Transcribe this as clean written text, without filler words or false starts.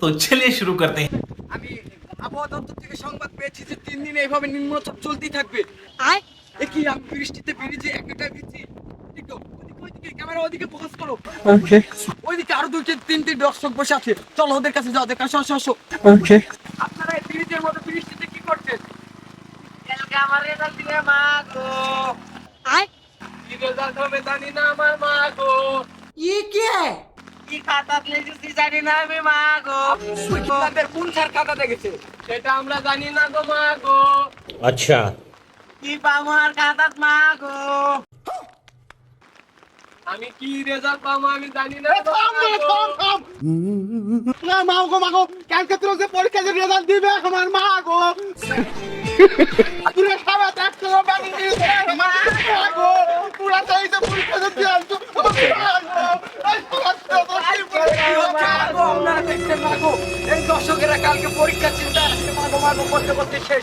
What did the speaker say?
तो चलिए शुरू करते हैं। আমি আবহাওয়া দপ্তর থেকে সংবাদ পেয়েছি যে 3 দিন এইভাবে নিম্নচাপ চলতেই থাকবে। এ কি আমি বৃষ্টিতে ভিজে একটা ভিজছি। ওইদিকে ক্যামেরা ওইদিকে ফোকাস করো। ওকে ওইদিকে আরো দুইটি তিনটি দর্শক বসে আছে। চলো ওদের কাছে যাও, ওদের কাছে আসো আসো। ওকে আপনারা এই ব্রিজের মধ্যে বৃষ্টিতে কি করছেন? কালকে আমার রেজাল্ট দিবে মা গো। কি রেজাল্ট হবে জানি না আমার মা গো। কি খাতা লিখেছি জানি না আমি মা গো। তাদের কোন স্যার খাতা দেখেছে সেটা আমরা জানি না গো মা গো। अच्छा কি পাবো আর খাতাত মা গো। আমি কি রেজাল্ট পাবো আমি জানি না গো মা গো। না মাগো কালকে তোর যে পরীক্ষার রেজাল্ট দিবে আমার মা গো পুরো সারা দেখছো বাড়ি নিয়ে মা গো পুরো তাই যে পরীক্ষা দিতে আসছো আপনারা দেখছেন মা গো, এই দর্শকেরা কালকে পরীক্ষা চিন্তা আজকে মা গো করতে করতে শেষ।